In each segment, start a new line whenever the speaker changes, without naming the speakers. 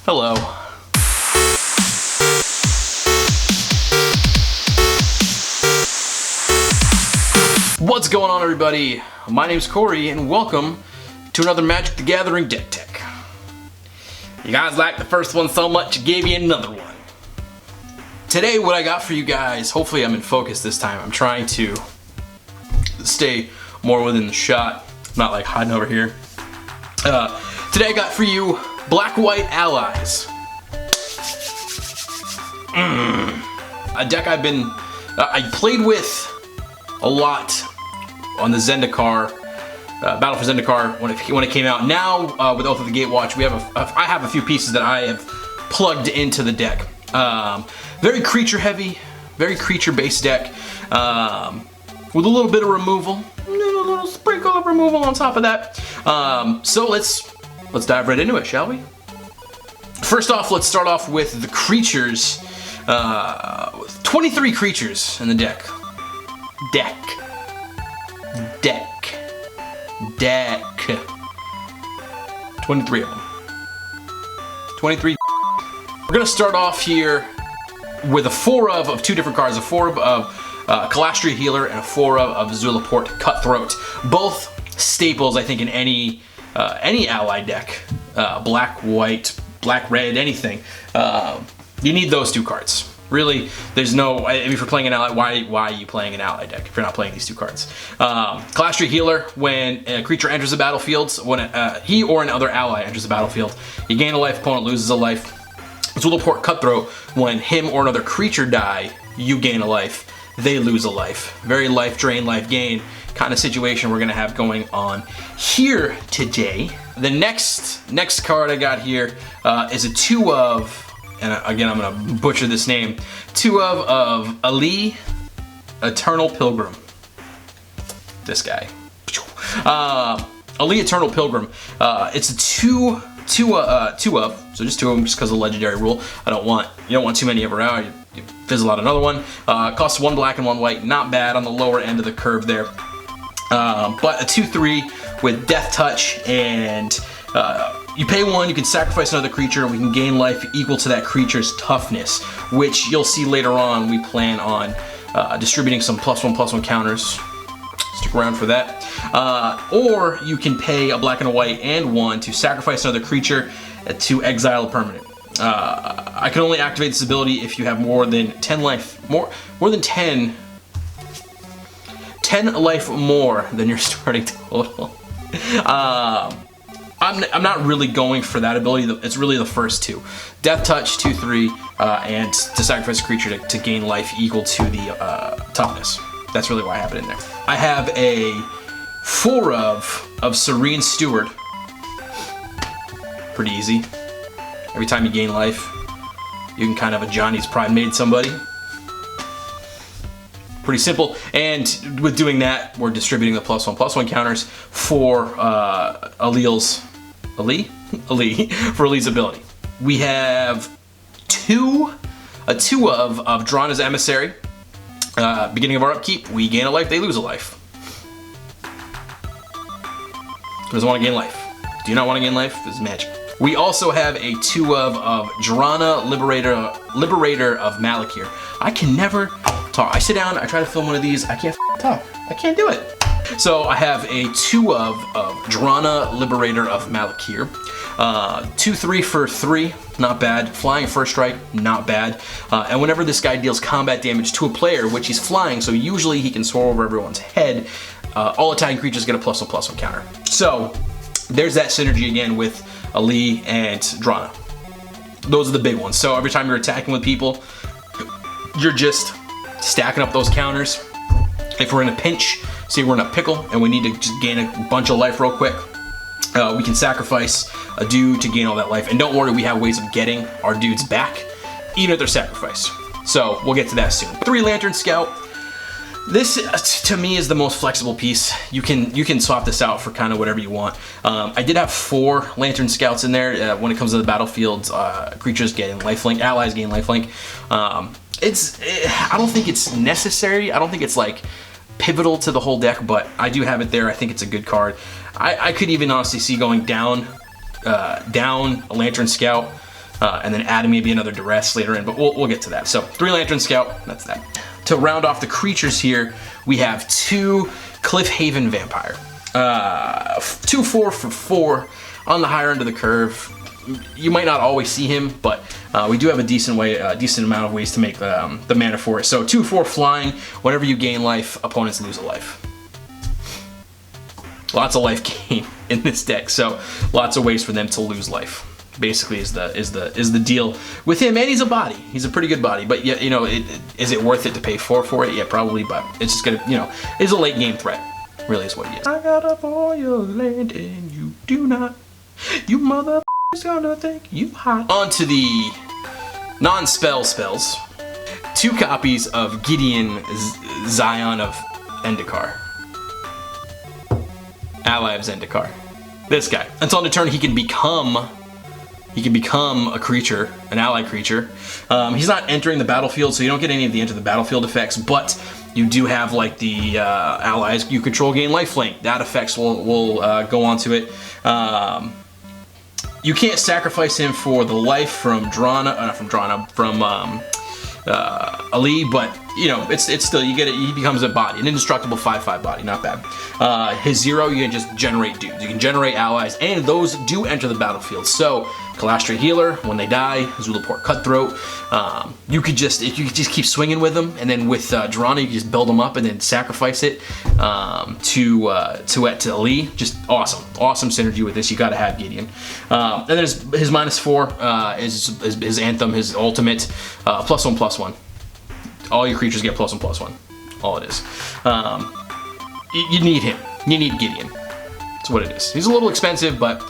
Hello. What's going on, everybody? My name's Corey, and welcome to another Magic the Gathering deck tech. You guys liked the first one so much, I gave you another one. Today, what I got for you guys, hopefully I'm in focus this time. I'm trying to stay more within the shot, not like hiding over here. Today I got for you Black-White Allies. A deck I played with a lot on the Zendikar, Battle for Zendikar when it came out. Now with Oath of the Gatewatch, I have a few pieces that I have plugged into the deck. Very creature heavy, very creature based deck, with a little bit of removal, a little sprinkle of removal on top of that. So let's dive right into it, shall we? First off, let's start off with the creatures. 23 creatures in the deck. Deck. 23 of them. 23. We're gonna start off here with a 4 of two different cards. A 4 of Kalastria Healer and a 4 of Zulaport Cutthroat. Both staples, I think, in any ally deck. Black, white, black, red, anything. You need those two cards. Really, there's no, if you're playing an ally, why are you playing an ally deck if you're not playing these two cards? Kalastria Healer, when a creature enters the battlefield, when he or another ally enters the battlefield, you gain a life, opponent loses a life. Zulaport Cutthroat, when him or another creature die, you gain a life, they lose a life. Very life drain, life gain kind of situation we're gonna have going on here today. The next card I got here is a 2 of, and again I'm gonna butcher this name, 2 of Ayli, Eternal Pilgrim. This guy. Ayli Eternal Pilgrim. It's a 2 of, so just 2 of them just because of the legendary rule. You don't want too many of her out. You fizzle out another one. Costs 1 black and 1 white. Not bad on the lower end of the curve there. But a 2/3 with Death Touch, and you pay 1, you can sacrifice another creature, and we can gain life equal to that creature's toughness, which you'll see later on we plan on distributing some +1/+1 counters. Stick around for that. Or you can pay a black and a white and 1 to sacrifice another creature to exile a permanent. I can only activate this ability if you have more than 10 life, more than 10 life more than your starting total. I'm not really going for that ability. It's really the first 2. Death Touch, 2/3, and to sacrifice a creature to gain life equal to the toughness. That's really why I have it in there. I have a 4 of Serene Steward. Pretty easy. Every time you gain life, you can kind of a Johnny's Pride Made somebody. Pretty simple, and with doing that, we're distributing the +1/+1 counters for Ayli for Ayli's ability. We have a 2 of Drana's Emissary. Beginning of our upkeep, we gain a life, they lose a life. Who doesn't want to gain life? Do you not want to gain life? This is magic. We also have a 2 of Drana, Liberator of Malikir. I can never talk. I sit down, I try to film one of these, I can't talk. I can't do it. So I have a 2 of Drana, Liberator of Malikir. 2/3 for 3, not bad. Flying first strike, not bad. And whenever this guy deals combat damage to a player, which he's flying, so usually he can soar over everyone's head, all attacking creatures get a +1/+1 counter. So there's that synergy again with Ayli and Drana. Those are the big ones. So every time you're attacking with people, you're just stacking up those counters. If we're in a pinch, say we're in a pickle and we need to just gain a bunch of life real quick, we can sacrifice a dude to gain all that life. And don't worry, we have ways of getting our dudes back, even if they're sacrificed. So we'll get to that soon. 3 Lantern Scout. This, to me, is the most flexible piece. You can swap this out for kind of whatever you want. I did have 4 Lantern Scouts in there. When it comes to the battlefield, creatures getting lifelink, allies gain lifelink. I don't think it's necessary. I don't think it's like pivotal to the whole deck, but I do have it there. I think it's a good card. I could even honestly see going down a Lantern Scout and then adding maybe another Duress later in, but we'll get to that. So 3 Lantern Scout, that's that. To round off the creatures here, we have 2 Cliffhaven Vampire. 2/4 for 4 on the higher end of the curve. You might not always see him, but we do have a decent amount of ways to make the mana for it. So 2/4 flying. Whenever you gain life, opponents lose a life. Lots of life gain in this deck, so lots of ways for them to lose life. Basically, is the deal with him, and he's a body. He's a pretty good body, but yet, you know, is it worth it to pay 4 for it? Yeah, probably, but it's just gonna, you know, it's a late game threat. Really, is what he is. I got up all your land, and you do not. You motherfuckers gonna think you hot. On to the non-spell spells. 2 copies of Gideon, Zion of Zendikar. Ally of Zendikar. This guy. Until end of turn, he can become a creature, an ally creature. He's not entering the battlefield, so you don't get any of the enter the battlefield effects, but you do have like the allies you control gain lifelink. That effects will go onto it. You can't sacrifice him for the life from Drana, from Ayli, but you know, it's still, you get it, he becomes a body, an indestructible 5/5 body, not bad. His 0, you can just generate dudes. You can generate allies, and those do enter the battlefield. So, Kalastria Healer, when they die, Zulaport Cutthroat, you could just keep swinging with them, and then with Drana, you can just build them up and then sacrifice it to Ayli. Just awesome synergy with this. You gotta have Gideon. And then his -4 is his anthem, his ultimate, +1/+1. All your creatures get +1/+1. All it is. You need him. You need Gideon. That's what it is. He's a little expensive, but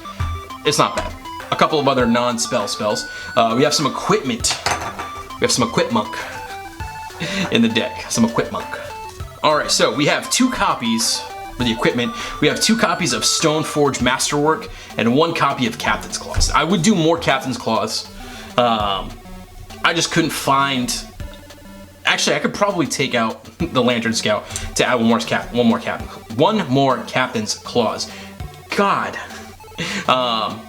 it's not bad. A couple of other non-spell spells. We have some equipment. We have some Equipmonk in the deck. Some Equipmonk. Alright, so we have 2 copies for the equipment. We have 2 copies of Stoneforge Masterwork and 1 copy of Captain's Claws. I would do more Captain's Claws. I just couldn't find... Actually, I could probably take out the Lantern Scout to add one more Captain's Claws. God.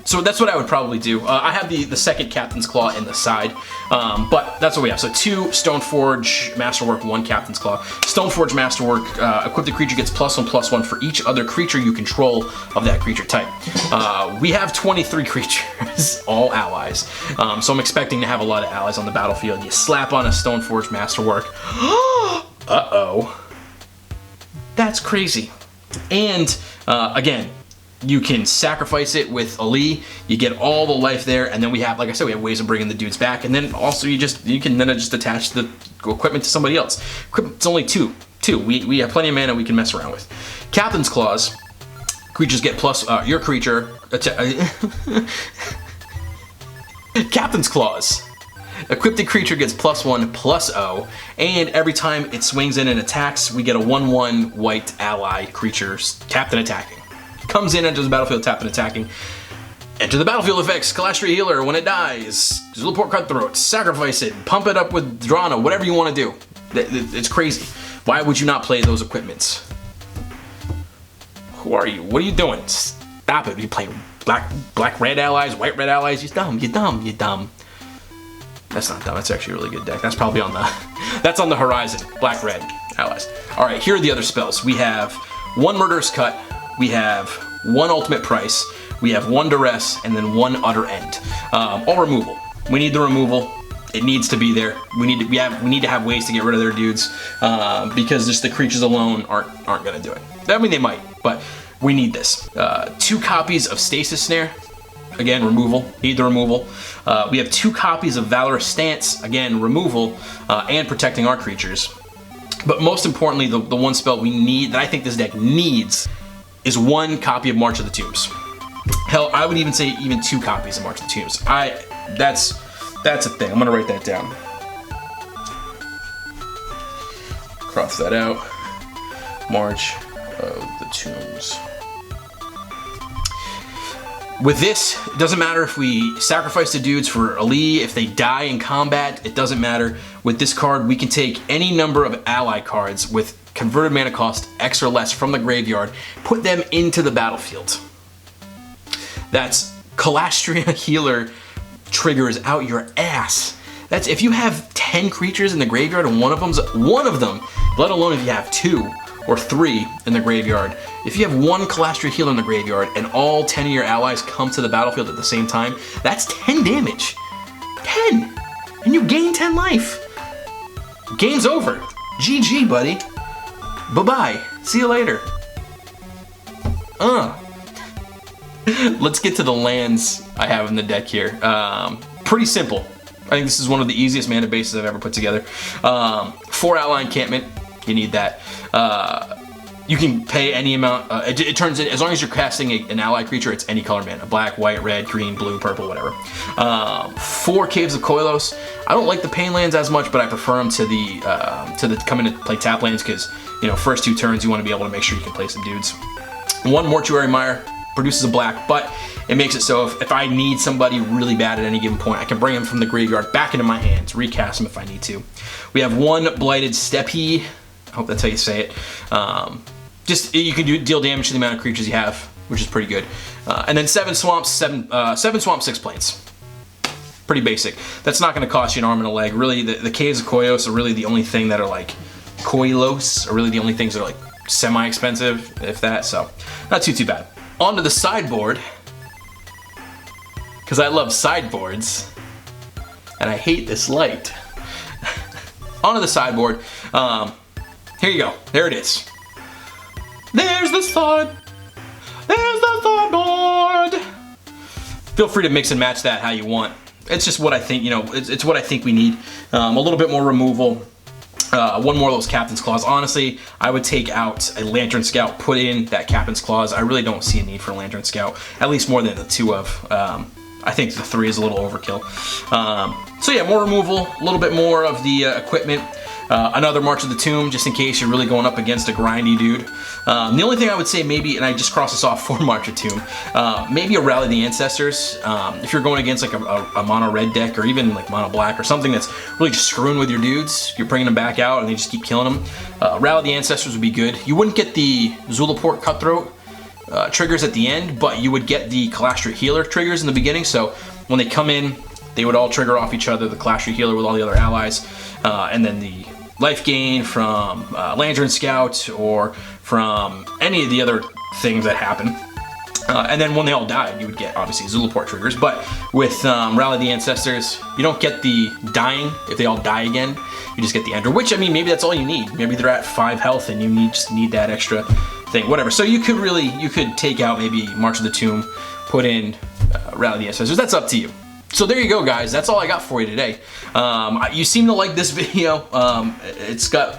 So that's what I would probably do. I have the second Captain's Claw in the side, but that's what we have. So 2 Stoneforge Masterwork, 1 Captain's Claw. Stoneforge Masterwork, equip the creature gets +1/+1 for each other creature you control of that creature type. We have 23 creatures, all allies. So I'm expecting to have a lot of allies on the battlefield. You slap on a Stoneforge Masterwork. Uh-oh. That's crazy. And, again, you can sacrifice it with Ayli, you get all the life there, and then we have, like I said, we have ways of bringing the dudes back, and then also you can then just attach the equipment to somebody else. It's only 2. We have plenty of mana we can mess around with. Captain's Claws, creatures get your creature... Captain's Claws. Equip the creature gets +1/+0, and every time it swings in and attacks, we get a 1/1 white ally creature, tapped and attacking. Comes in, enters the battlefield, tapped and attacking. Enter the battlefield effects, Kalastria Healer, when it dies, Zulaport Cutthroat, sacrifice it, pump it up with Drana, whatever you want to do. It's crazy. Why would you not play those equipments? Who are you? What are you doing? Stop it. You play black-red allies, white-red allies. You're dumb, you're dumb, you're dumb. That's not dumb, that's actually a really good deck. That's probably on the horizon, black-red allies. All right, here are the other spells. We have 1 Murderous Cut, we have 1 Ultimate Price, we have 1 Duress, and then 1 Utter End. All removal. We need the removal. It needs to be there. We need to have ways to get rid of their dudes because just the creatures alone aren't gonna do it. I mean, they might, but we need this. 2 copies of Stasis Snare. Again, removal. Need the removal. We have 2 copies of Valorous Stance. Again, removal and protecting our creatures. But most importantly, the one spell we need that I think this deck needs is 1 copy of March of the Tombs. Hell, I would even say 2 copies of March of the Tombs. That's a thing. I'm gonna write that down. Cross that out. March of the Tombs. With this, it doesn't matter if we sacrifice the dudes for Ayli, if they die in combat, it doesn't matter. With this card, we can take any number of ally cards with converted mana cost X or less from the graveyard, put them into the battlefield. That's Kalastria Healer triggers out your ass. That's if you have 10 creatures in the graveyard and one of them, let alone if you have 2 or 3 in the graveyard. If you have 1 Kalastria Healer in the graveyard and all 10 of your allies come to the battlefield at the same time, that's 10 damage. 10! And you gain 10 life. Game's over. GG, buddy. Bye-bye. See you later. Let's get to the lands I have in the deck here. Pretty simple. I think this is one of the easiest mana bases I've ever put together. 4 Ally Encampment. You need that. You can pay any amount. It turns in, as long as you're casting an ally creature, it's any color mana. Black, white, red, green, blue, purple, whatever. 4 Caves of Koilos. I don't like the pain lands as much, but I prefer them to the come in and play tap lands because, you know, first 2 turns you want to be able to make sure you can play some dudes. 1 Mortuary Mire. Produces a black, but it makes it so if I need somebody really bad at any given point, I can bring them from the graveyard back into my hands, recast them if I need to. We have 1 Blighted Steppe. I hope that's how you say it. Just you can deal damage to the amount of creatures you have, which is pretty good. And then 7 swamps, 7 swamps, 6 plains. Pretty basic. That's not going to cost you an arm and a leg. Really, the Caves of Koilos are really the only thing that are like Koilos are really the only things that are like semi-expensive, if that. So not too bad. Onto the sideboard, because I love sideboards, and I hate this light. Onto the sideboard. Here you go. There it is. There's the sideboard. Feel free to mix and match that how you want. It's just what I think. You know, it's what I think we need. A little bit more removal. 1 more of those Captain's Claws. Honestly, I would take out a Lantern Scout, put in that Captain's Claws. I really don't see a need for a Lantern Scout, at least more than the 2 of. I think the 3 is a little overkill. So yeah, more removal, a little bit more of the equipment. Another March of the Tomb, just in case you're really going up against a grindy dude. The only thing I would say maybe, and I just crossed this off for March of Tomb, maybe a Rally the Ancestors. If you're going against like a mono red deck or even like mono black or something that's really just screwing with your dudes, you're bringing them back out and they just keep killing them. Rally the Ancestors would be good. You wouldn't get the Zulaport Cutthroat triggers at the end, but you would get the Kalastria Healer triggers in the beginning. So when they come in, they would all trigger off each other, the Kalastria Healer with all the other allies, and then the life gain from Lantern Scout or from any of the other things that happen. And then when they all died, you would get, obviously, Zulaport triggers. But with Rally the Ancestors, you don't get the dying if they all die again. You just get the Ender, which, I mean, maybe that's all you need. Maybe they're at 5 health and you just need that extra thing, whatever. So you could take out maybe March of the Tomb, put in Rally the Ancestors. That's up to you. So there you go, guys. That's all I got for you today. You seem to like this video. It's got,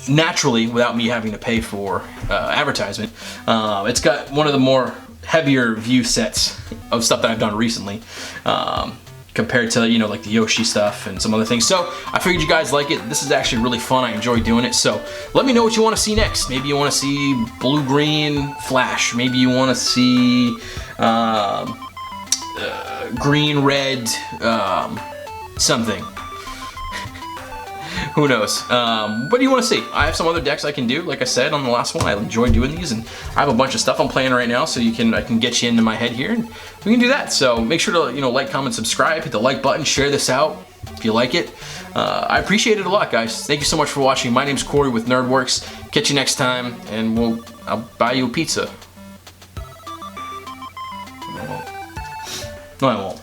naturally, without me having to pay for advertisement, it's got one of the more heavier view sets of stuff that I've done recently, compared to, you know, like the Yoshi stuff and some other things. So I figured you guys like it. This is actually really fun. I enjoy doing it. So let me know what you want to see next. Maybe you want to see blue-green Flash. Maybe you want to see green-red something. Who knows? What do you want to see? I have some other decks I can do. Like I said on the last one, I enjoy doing these, and I have a bunch of stuff I'm playing right now, so I can get you into my head here, and we can do that. So make sure to, you know, like, comment, subscribe, hit the like button, share this out if you like it. I appreciate it a lot, guys. Thank you so much for watching. My name's Corey with Nerdworks. Catch you next time, and I'll buy you a pizza. No, I won't.